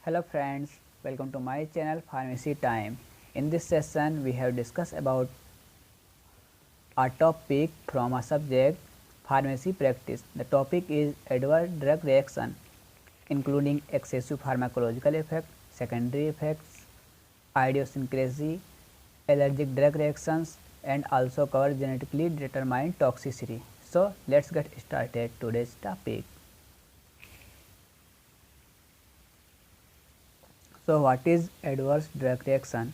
Hello friends, welcome to my channel Pharmacy Time. In this session we have discussed about a topic from a subject pharmacy practice. The topic is adverse drug reaction including excessive pharmacological effect, secondary effects, idiosyncrasy, allergic drug reactions and also cover genetically determined toxicity. So let's get started today's topic. So what is adverse drug reaction?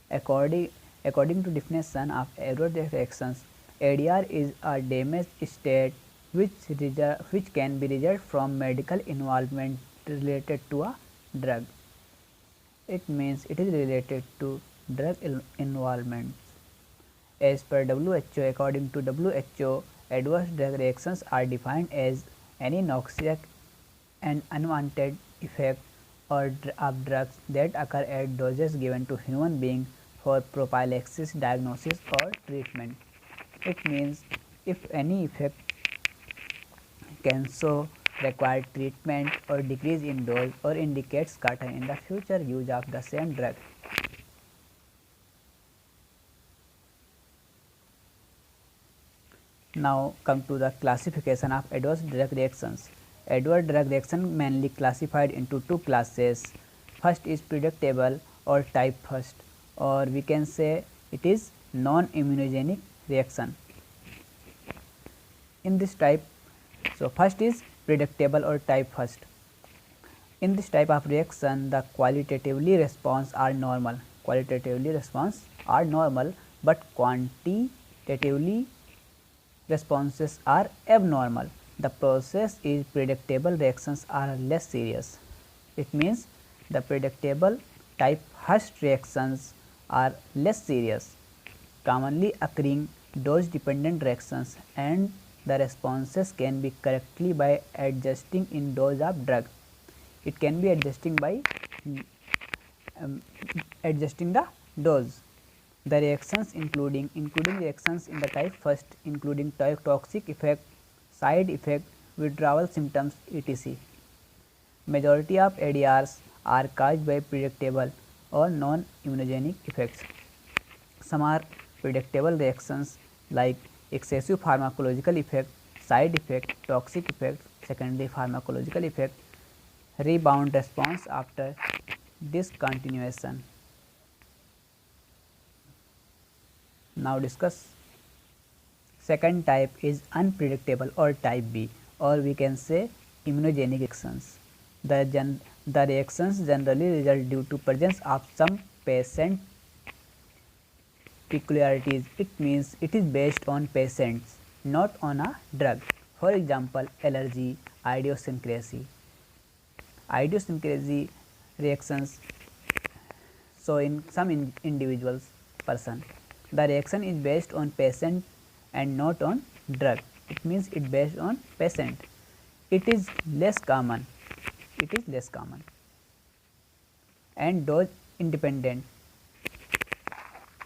According, according to definition of adverse drug reactions, ADR is a damaged state which can be result from medical involvement related to a drug. It means it is related to drug involvement. As per WHO, according to WHO, adverse drug reactions are defined as any noxious and unwanted effect of drugs that occur at doses given to human beings for prophylaxis, diagnosis or treatment. It means if any effect can show require treatment or decrease in dose or indicates curtain in the future use of the same drug. Now come to the classification of adverse drug reactions. Adverse drug reaction mainly classified into two classes. First is predictable or type first, or we can say it is non-immunogenic reaction. In this type, so first is predictable or type first. In this type of reaction, the qualitatively response are normal. Qualitatively response are normal, but quantitatively responses are abnormal. The process is predictable, reactions are less serious. It means the predictable type first reactions are less serious, commonly occurring dose dependent reactions, and the responses can be correctly by adjusting in dose of drug. It can be adjusting by um, adjusting the dose. The reactions including reactions in the type first including toxic effect, side effect, withdrawal symptoms etc. Majority of ADRs are caused by predictable or non-immunogenic effects. Some are predictable reactions like excessive pharmacological effect, side effect, toxic effect, secondary pharmacological effect, rebound response after discontinuation. Now discuss second type is unpredictable or type B, or we can say immunogenic reactions. The reactions generally result due to presence of some patient peculiarities. It means it is based on patients, not on a drug. For example, allergy, idiosyncrasy. Idiosyncrasy reactions, so in some individuals person, the reaction is based on patient and not on drug. It means it based on patient. It is less common. It is less common and dose independent.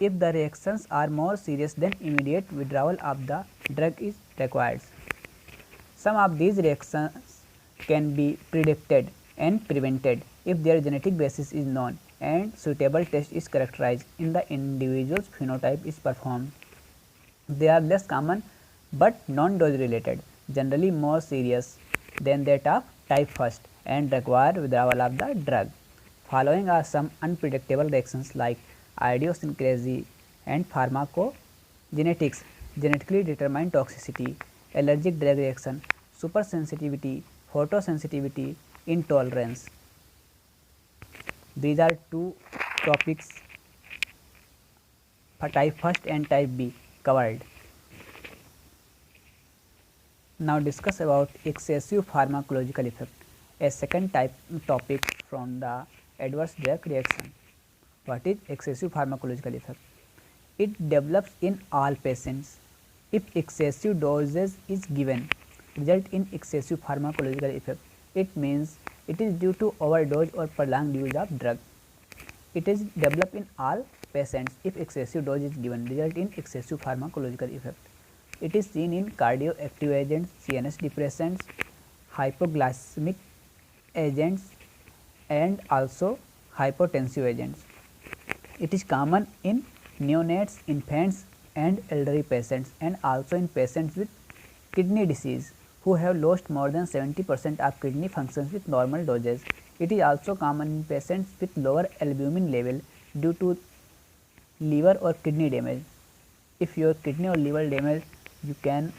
If the reactions are more serious, then immediate withdrawal of the drug is required. Some of these reactions can be predicted and prevented if their genetic basis is known and suitable test is characterized in the individual's phenotype is performed. They are less common but non-dose related, generally more serious than that of type first and require withdrawal of the drug. Following are some unpredictable reactions like idiosyncrasy and pharmacogenetics, genetically determined toxicity, allergic drug reaction, supersensitivity, photosensitivity, intolerance. These are two topics for type first and type B covered. Now discuss about excessive pharmacological effect, a second topic from the adverse drug reaction. What is excessive pharmacological effect? It develops in all patients if excessive doses is given, result in excessive pharmacological effect. It means it is due to overdose or prolonged use of drug. It is developed in all patients if excessive dose is given, result in excessive pharmacological effect. It is seen in cardioactive agents, CNS depressants, hypoglycemic agents, and also hypotensive agents. It is common in neonates, infants and elderly patients, and also in patients with kidney disease who have lost more than 70% of kidney functions with normal doses. It is also common in patients with lower albumin level due to liver or kidney damage. If your kidney or liver damage, you can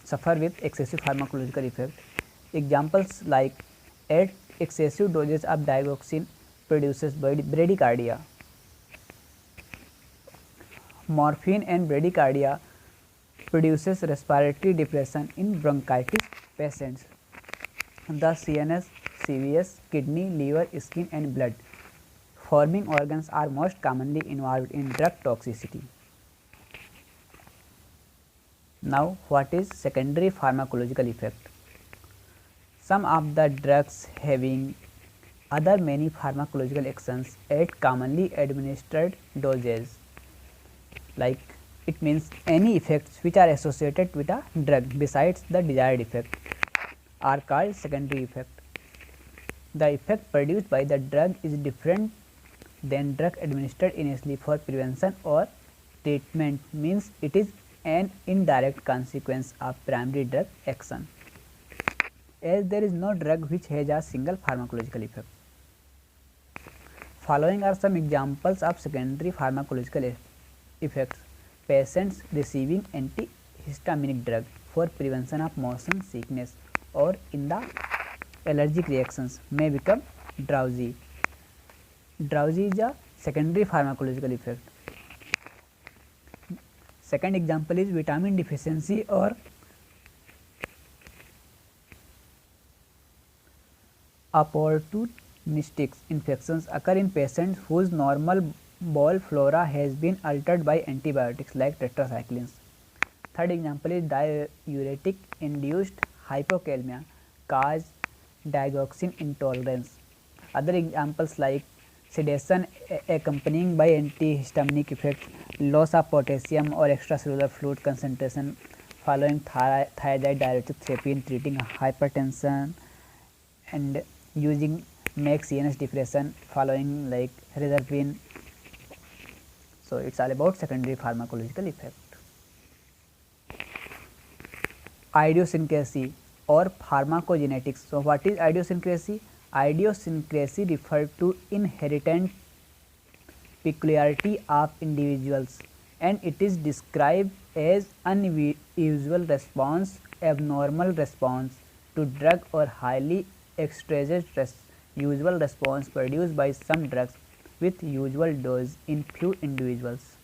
suffer with excessive pharmacological effect. Examples like at excessive doses of digoxin produces bradycardia. Morphine and bradycardia produces respiratory depression in bronchitis patients. The CNS, CVS, kidney, liver, skin and blood forming organs are most commonly involved in drug toxicity. Now, what is secondary pharmacological effect? Some of the drugs having other many pharmacological actions at commonly administered doses, like it means any effects which are associated with a drug besides the desired effect are called secondary effect. The effect produced by the drug is different than drug administered initially for prevention or treatment, means it is an indirect consequence of primary drug action, as there is no drug which has a single pharmacological effect. Following are some examples of secondary pharmacological effects. Patients receiving antihistaminic drug for prevention of motion sickness or in the allergic reactions may become drowsy. Drowsy is a secondary pharmacological effect. Second example is vitamin deficiency or opportunistic infections occur in patients whose normal bowel flora has been altered by antibiotics like tetracyclines. Third example is diuretic induced hypokalemia cause digoxin intolerance. Other examples like sedation accompanying by antihistaminic effects, loss of potassium or extracellular fluid concentration following thiazide diuretic therapy in treating hypertension, and using make CNS depression following like reserpine. So, it is all about secondary pharmacological effect. Idiosyncrasy or pharmacogenetics. So, what is idiosyncrasy? Idiosyncrasy refers to inherent peculiarity of individuals, and it is described as unusual response, abnormal response to drug or highly exaggerated usual response produced by some drugs with usual dose in few individuals.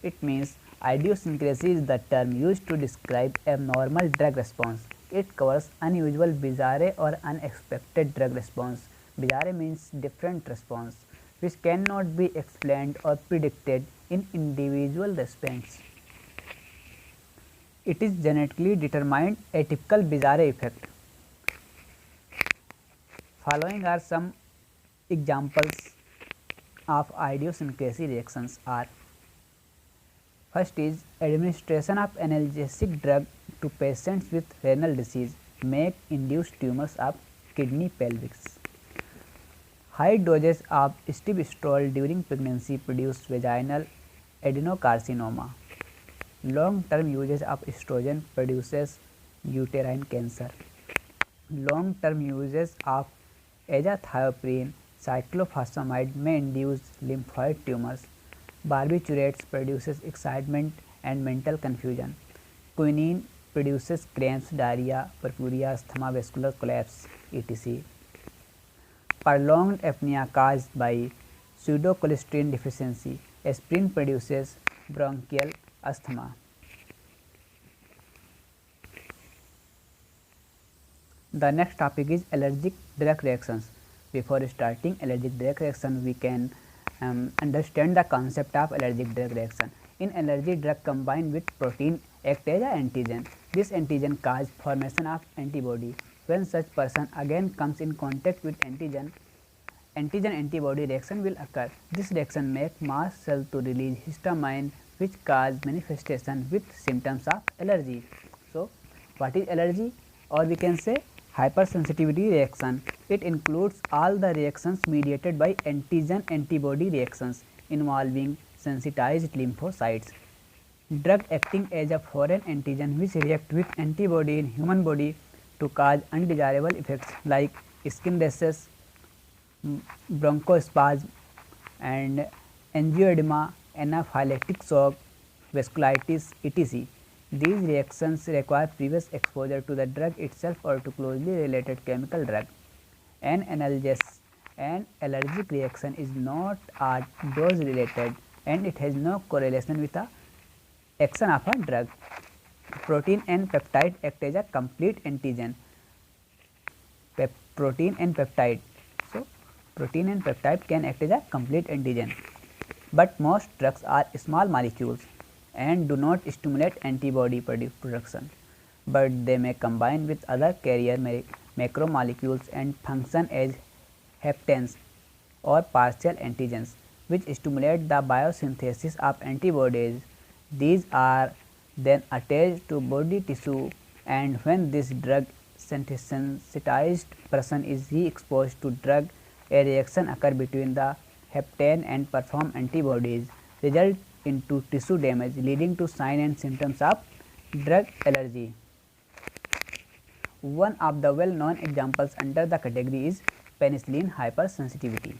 It means idiosyncrasy is the term used to describe abnormal drug response. It covers unusual, bizarre or unexpected drug response. Bizarre means different response which cannot be explained or predicted in individual recipients. It is genetically determined atypical bizarre effect. Following are some examples of idiosyncrasy reactions are: first is administration of analgesic drug to patients with renal disease may induce tumors of kidney pelvis. High doses of estibistrol during pregnancy produce vaginal adenocarcinoma. Long term usage of estrogen produces uterine cancer. Long term usage of azathioprine cyclophosphamide may induce lymphoid tumors. Barbiturates produces excitement and mental confusion. Quinine produces cramps, diarrhea, porphyria, asthma, vascular collapse, etc. Prolonged apnea caused by pseudocholesterol deficiency. Aspirin produces bronchial asthma. The next topic is allergic drug reactions. Before starting allergic drug reaction, we can understand the concept of allergic drug reaction. In allergy, drug combined with protein act as an antigen. This antigen causes formation of antibody. When such person again comes in contact with antigen, antibody reaction will occur. This reaction makes mast cell to release histamine, which cause manifestation with symptoms of allergy. So, what is allergy? Or we can say hypersensitivity reaction. It includes all the reactions mediated by antigen-antibody reactions involving sensitized lymphocytes. Drug acting as a foreign antigen which react with antibody in human body to cause undesirable effects like skin rashes, bronchospasm, and angioedema, anaphylactic shock, vasculitis, etc. These reactions require previous exposure to the drug itself or to closely related chemical drug. An allergic reaction is not dose related and it has no correlation with the action of a drug. Protein and peptide act as a complete antigen. Protein and peptide. So, protein and peptide can act as a complete antigen. But most drugs are small molecules and do not stimulate antibody production, but they may combine with other carrier macromolecules and function as heptanes or partial antigens which stimulate the biosynthesis of antibodies. These are then attached to body tissue, and when this drug sensitized person is re-exposed to drug, a reaction occurs between the heptane and perform antibodies, result into tissue damage leading to signs and symptoms of drug allergy. One of the well-known examples under the category is penicillin hypersensitivity.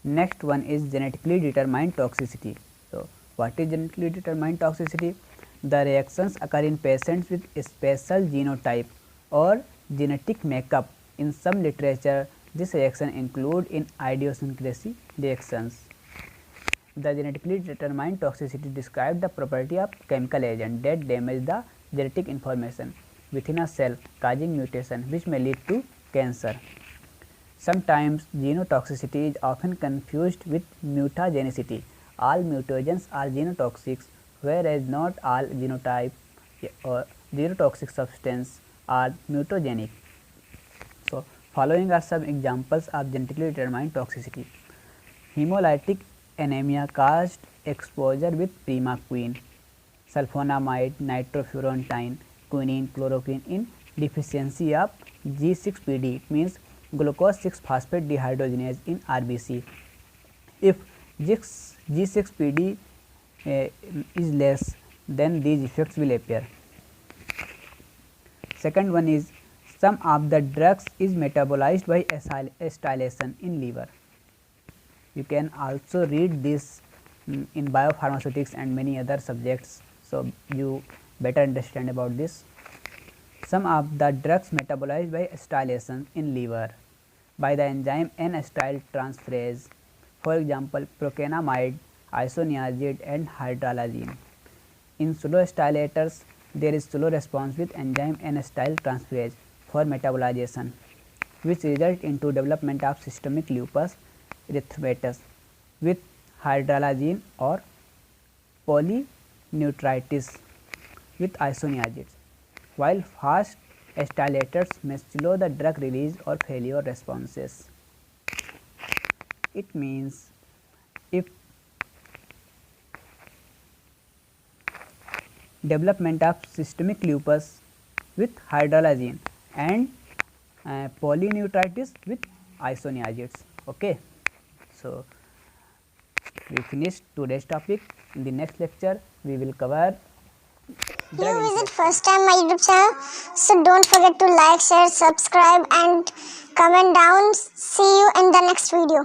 Next one is genetically determined toxicity. So, what is genetically determined toxicity? The reactions occur in patients with a special genotype or genetic makeup. In some literature, this reaction include in idiosyncrasy reactions. The genetically determined toxicity describe the property of chemical agent that damage the genetic information within a cell, causing mutation which may lead to cancer. Sometimes genotoxicity is often confused with mutagenicity. All mutagens are genotoxic, whereas not all genotype or genotoxic substances are mutagenic. So, following are some examples of genetically determined toxicity. Hemolytic anemia caused exposure with primaquine, sulfonamide, nitrofurantoin, quinine, chloroquine in deficiency of G6PD. It means glucose 6-phosphate dehydrogenase in RBC. If G6PD is less, then these effects will appear. Second one is some of the drugs is metabolized by acetylation in liver. You can also read this in biopharmaceutics and many other subjects, so you better understand about this. Some of the drugs metabolized by acetylation in liver by the enzyme N-acetyltransferase, for example, procainamide, isoniazid and hydralazine. In pseudoacetylators, there is slow response with enzyme N-acetyltransferase for metabolization, which result into development of systemic lupus erythematosus with hydralazine or polyneuritis with isoniazids, while fast acetylators may slow the drug release or failure responses. It means if development of systemic lupus with hydralazine and polyneuritis with isoniazids. Okay. So, we finished today's topic. In the next lecture, we will cover you visit first time my YouTube channel, so don't forget to like, share, subscribe and comment down. See you in the next video.